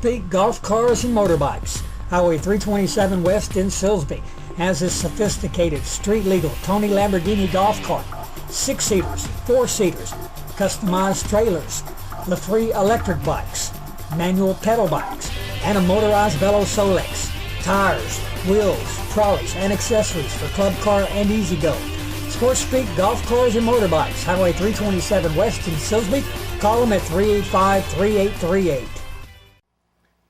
SportsSpeak Golf Cars and Motorbikes. Highway 327 West in Silsbee has a sophisticated street-legal Tony Lamborghini golf cart, 6-seaters, 4-seaters, customized trailers, LaFree electric bikes, manual pedal bikes, and a motorized Velo Solex, tires, wheels, trolleys, and accessories for club car and easy-go. SportsSpeak Golf Cars and Motorbikes, Highway 327 West in Silsbee. Call them at 385-3838.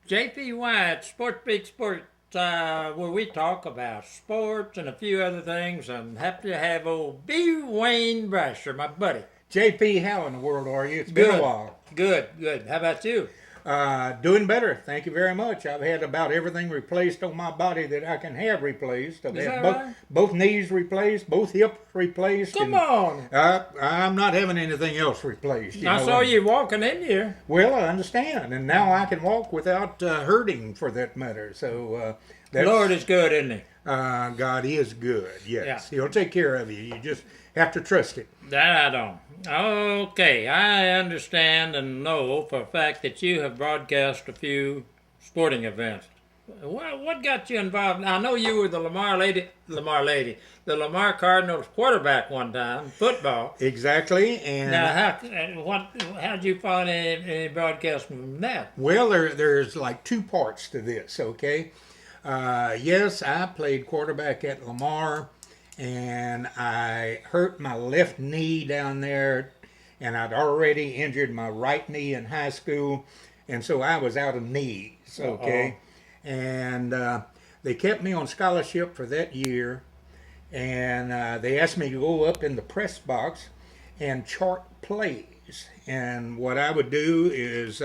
J.P. White, SportsSpeak Sports, where we talk about sports and a few other things. I'm happy to have old B. Wayne Brasher, my buddy. JP, how in the world are you? It's been a while. Good. How about you? Doing better. Thank you very much. I've had about everything replaced on my body that I can have replaced. I've had both knees replaced, both hips replaced. Come on. I'm not having anything else replaced. I saw you walking in here. Well, I understand. And now I can walk without hurting, for that matter. So Lord is good, isn't he? God is good, yes. Yeah. He'll take care of you. You just have to trust it. That I don't. Okay, I understand and know for a fact that you have broadcast a few sporting events. What got you involved? I know you were the the Lamar Cardinals quarterback one time, football. Exactly. And now, how'd you find any broadcast from that? Well, there's like two parts to this, okay? Yes, I played quarterback at Lamar, and I hurt my left knee down there, and I'd already injured my right knee in high school, and so I was out of knees, okay? And they kept me on scholarship for that year, and they asked me to go up in the press box and chart plays. And what I would do is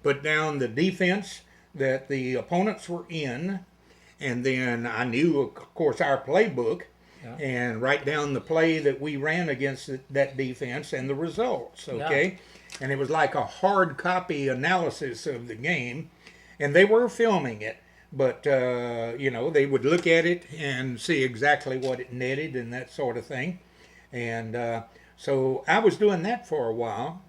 put down the defense that the opponents were in, and then I knew, of course, our playbook, and write down the play that we ran against that defense and the results, okay? Yeah. And it was like a hard copy analysis of the game, and they were filming it, but, they would look at it and see exactly what it netted and that sort of thing. And so I was doing that for a while,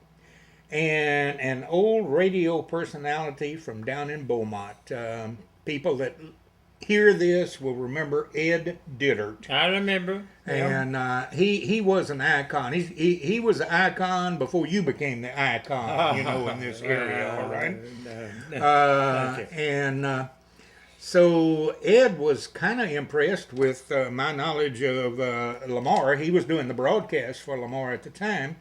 and an old radio personality from down in Beaumont, people that hear this will remember Ed Dittert. I remember. And he was an icon. He was an icon before you became the icon, in this area, all right? So Ed was kind of impressed with my knowledge of Lamar. He was doing the broadcast for Lamar at the time.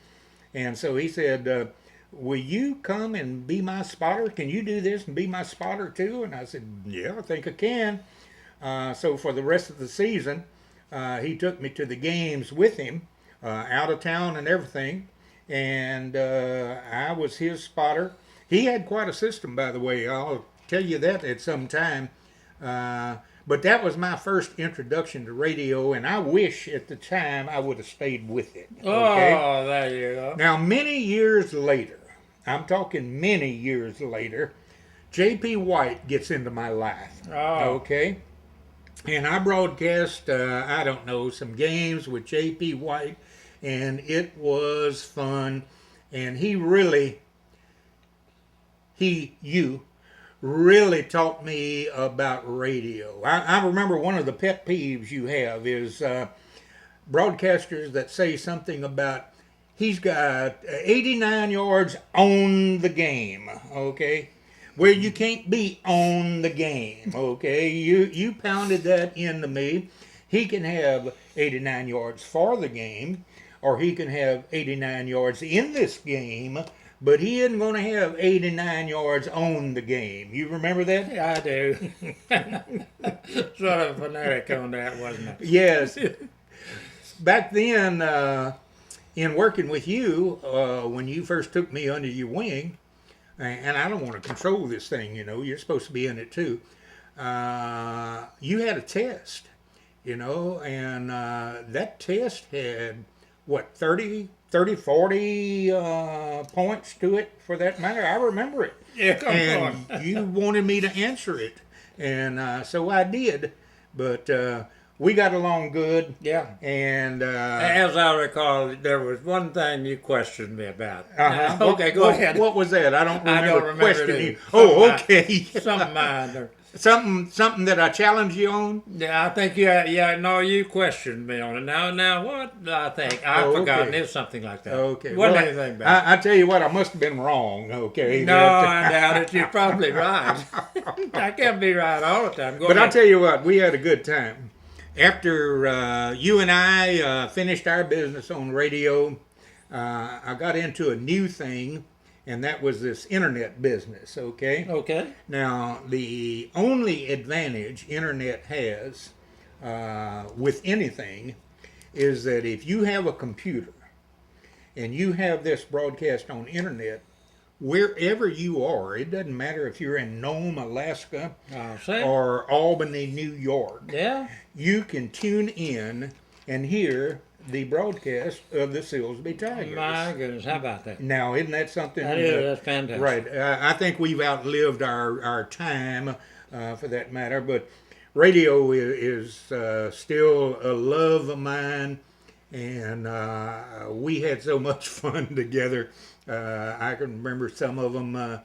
And so he said, will you come and be my spotter? Can you do this and be my spotter too? And I said, yeah, I think I can. So for the rest of the season, he took me to the games with him, out of town and everything. And I was his spotter. He had quite a system, by the way. I'll tell you that at some time. But that was my first introduction to radio, and I wish at the time I would have stayed with it. Okay? Oh, there you go. Now, many years later, I'm talking many years later, J.P. White gets into my life. Okay? And I broadcast, some games with J.P. White, and it was fun. And you really taught me about radio. I remember one of the pet peeves you have is broadcasters that say something about he's got 89 yards on the game, okay? Where you can't be on the game, okay? You pounded that into me. He can have 89 yards for the game, or he can have 89 yards in this game, but he isn't going to have 89 yards on the game. You remember that? Yeah, I do. Sort of a fanatic on that, wasn't it? Yes. Back then, in working with you, when you first took me under your wing, and I don't want to control this thing, you're supposed to be in it too. You had a test, and that test had, 40 points to it, for that matter. I remember it. Yeah, come on. You wanted me to answer it, and so I did. But we got along good. Yeah. And As I recall, there was one thing you questioned me about. uh-huh. Okay, go ahead. What was that? I don't remember, I don't remember questioning it you. either. Oh, Something okay. Something minor. something that I challenged you on. Yeah, I think no, you questioned me on it. Now what I think I've forgotten. Okay. It was something like that. Okay. Wasn't Well, anything bad. I tell you what, I must have been wrong. Okay. No, I doubt it. You're probably right. I can't be right all the time. Go But ahead. I'll tell you what, we had a good time. After you and I finished our business on radio, I got into a new thing, and that was this internet business, okay? Okay. Now, the only advantage internet has with anything is that if you have a computer and you have this broadcast on internet, wherever you are, it doesn't matter if you're in Nome, Alaska, I'll say. or Albany, New York, Yeah. you can tune in and hear the broadcast of the Silsbee Tigers. My goodness, how about that? Now, isn't that something? That is, that's fantastic. Right. I think we've outlived our time, for that matter, but radio is still a love of mine, and we had so much fun together. I can remember some of them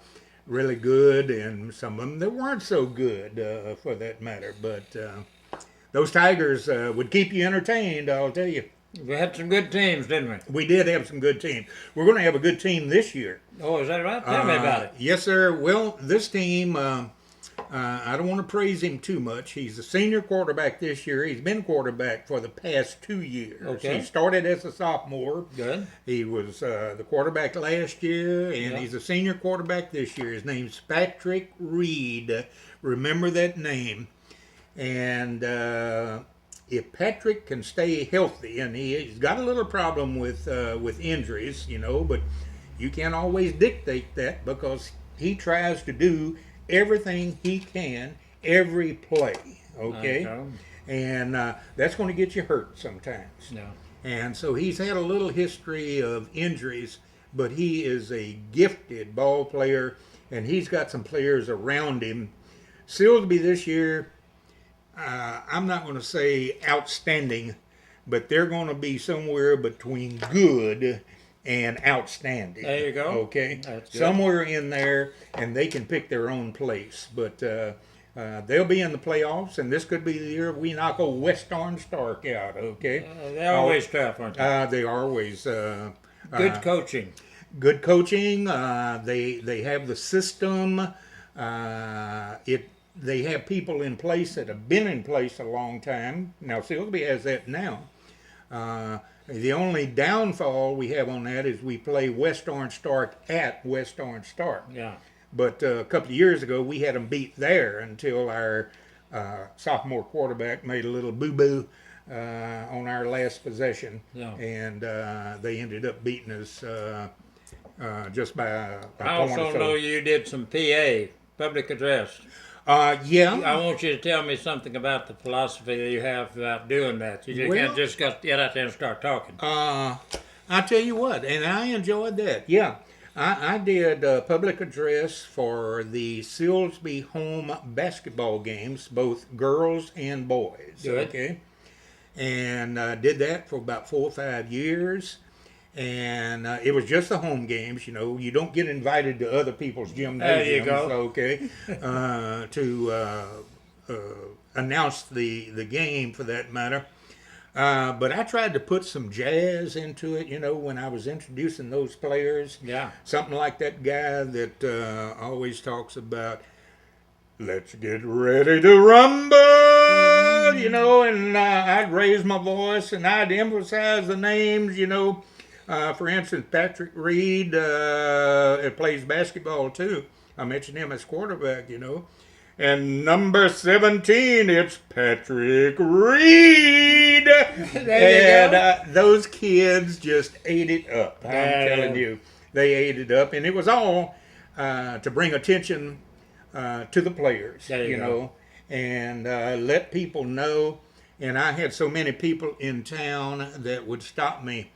really good, and some of them that weren't so good, for that matter. But those Tigers would keep you entertained, I'll tell you. We had some good teams, didn't we? We did have some good teams. We're going to have a good team this year. Oh, is that right? Tell me about it. Yes, sir. Well, this team, I don't want to praise him too much. He's a senior quarterback this year. He's been quarterback for the past 2 years. Okay. He started as a sophomore. Good. He was the quarterback last year, and he's a senior quarterback this year. His name's Patrick Reed. Remember that name. And if Patrick can stay healthy, and he's got a little problem with injuries, but you can't always dictate that because he tries to do everything he can every play. Okay, and that's going to get you hurt sometimes. No. And so he's had a little history of injuries, but he is a gifted ball player, and he's got some players around him. Silsbee this year, I'm not going to say outstanding, but they're going to be somewhere between good and outstanding. There you go. Okay? That's good. Somewhere in there, and they can pick their own place. But they'll be in the playoffs, and this could be the year we knock old West Orange Stark out, okay? They're always tough, aren't they? They are always. Good coaching. Good coaching. They have the system. They have people in place that have been in place a long time. Now, Silsbee has that now. The only downfall we have on that is we play West Orange Stark at West Orange Stark. Yeah. But a couple of years ago, we had them beat there until our sophomore quarterback made a little boo-boo on our last possession. Yeah. And they ended up beating us just by a I point or also so. know you did some PA, public address. Yeah. I want you to tell me something about the philosophy that you have about doing that. You just can't just get out there and start talking. I tell you what, and I enjoyed that. Yeah, I did a public address for the Silsbee home basketball games, both girls and boys. Good. Okay, and did that for about 4 or 5 years. And it was just the home games, You don't get invited to other people's gymnasiums, There you go. okay, to announce the game for that matter. But I tried to put some jazz into it, when I was introducing those players. Yeah. Something like that guy that always talks about, let's get ready to rumble, and I'd raise my voice and I'd emphasize the names, for instance, Patrick Reed plays basketball too. I mentioned him as quarterback, And number 17, it's Patrick Reed. And those kids just ate it up. I'm telling you. They ate it up. And it was all to bring attention to the players, you know, and let people know. And I had so many people in town that would stop me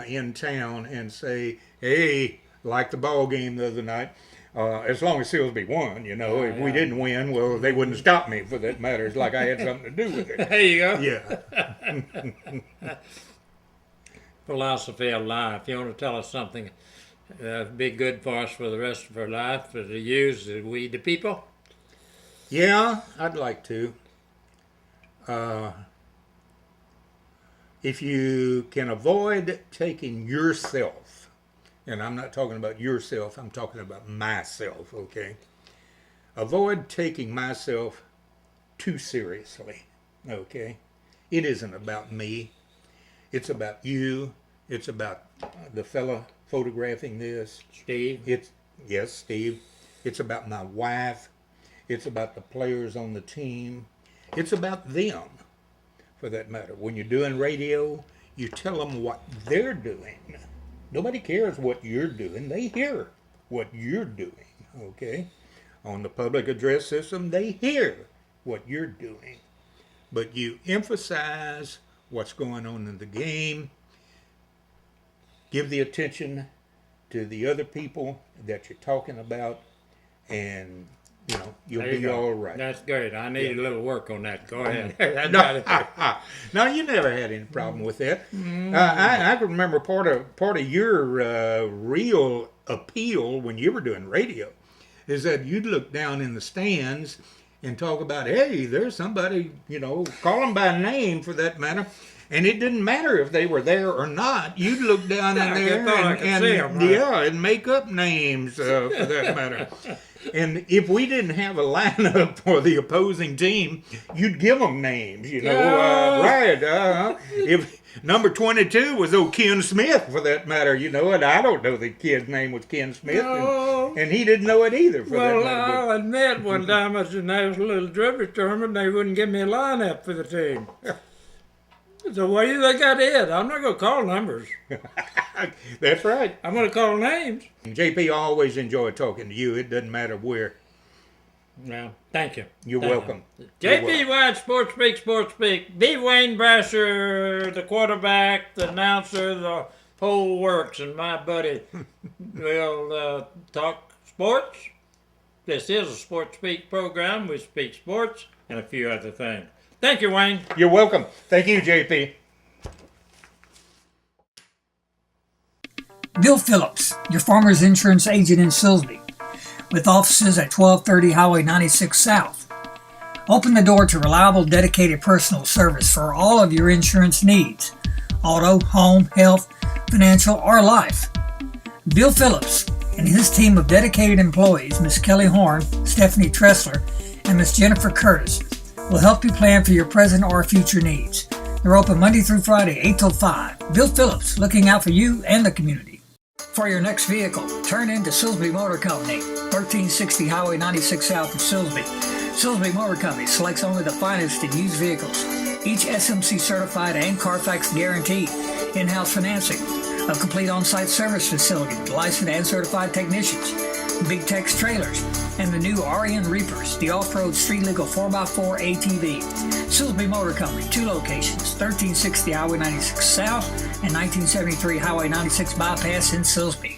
in town and say, hey, like the ball game the other night, As long as Silsby won, you know. If we yeah. didn't win, well, they wouldn't stop me for that matter. It's like I had something to do with it. There you go. Yeah. Philosophy of life. You want to tell us something be good for us for the rest of our life to use, we the people? Yeah, I'd like to. If you can avoid taking yourself, and I'm not talking about yourself, I'm talking about myself, okay? Avoid taking myself too seriously, okay? It isn't about me. It's about you. It's about the fella photographing this. Steve? Yes, Steve. It's about my wife. It's about the players on the team. It's about them, for that matter. When you're doing radio, you tell them what they're doing. Nobody cares what you're doing. They hear what you're doing, okay? On the public address system, they hear what you're doing. But you emphasize what's going on in the game. Give the attention to the other people that you're talking about, and you'll There you be go. all right. That's great. I need a little work on that. Go ahead. No, you never had any problem with that. I can remember part of your real appeal when you were doing radio is that you'd look down in the stands and talk about, hey, there's somebody, call them by name for that matter. And it didn't matter if they were there or not. You'd look down in there and make up names for that matter. And if we didn't have a lineup for the opposing team, you'd give them names, right. If number 22 was old Ken Smith, for that matter, and I don't know the kid's name was Ken Smith, and he didn't know it either, for that matter. I'll admit one time I was in the National Dribbling Tournament, they wouldn't give me a lineup for the team. So what do you think I did? I'm not going to call numbers. That's right. I'm going to call names. JP, I always enjoy talking to you. It doesn't matter where. Well, thank you. You're welcome. JP White, SportsSpeak. B. Wayne Brasher, the quarterback, the announcer, the whole works, and my buddy will talk sports. This is a SportsSpeak program. We speak sports and a few other things. Thank you, Wayne. You're welcome. Thank you, JP. Bill Phillips, your farmer's insurance agent in Silsby, with offices at 1230 Highway 96 South. Open the door to reliable, dedicated personal service for all of your insurance needs: auto, home, health, financial, or life. Bill Phillips and his team of dedicated employees, Miss Kelly Horn, Stephanie Tressler, and Miss Jennifer Curtis, will help you plan for your present or future needs. They're open Monday through Friday, 8 till 5. Bill Phillips, looking out for you and the community. For your next vehicle, turn into Silsby Motor Company, 1360 Highway 96 South of Silsby. Silsby Motor Company selects only the finest in used vehicles, each SMC certified and Carfax guaranteed. In-house financing, a complete on-site service facility with licensed and certified technicians, Big Tex trailers, and the new RN Reapers, the off-road street-legal 4x4 ATV. Silsby Motor Company, 2 locations, 1360 Highway 96 South and 1973 Highway 96 Bypass in Silsby.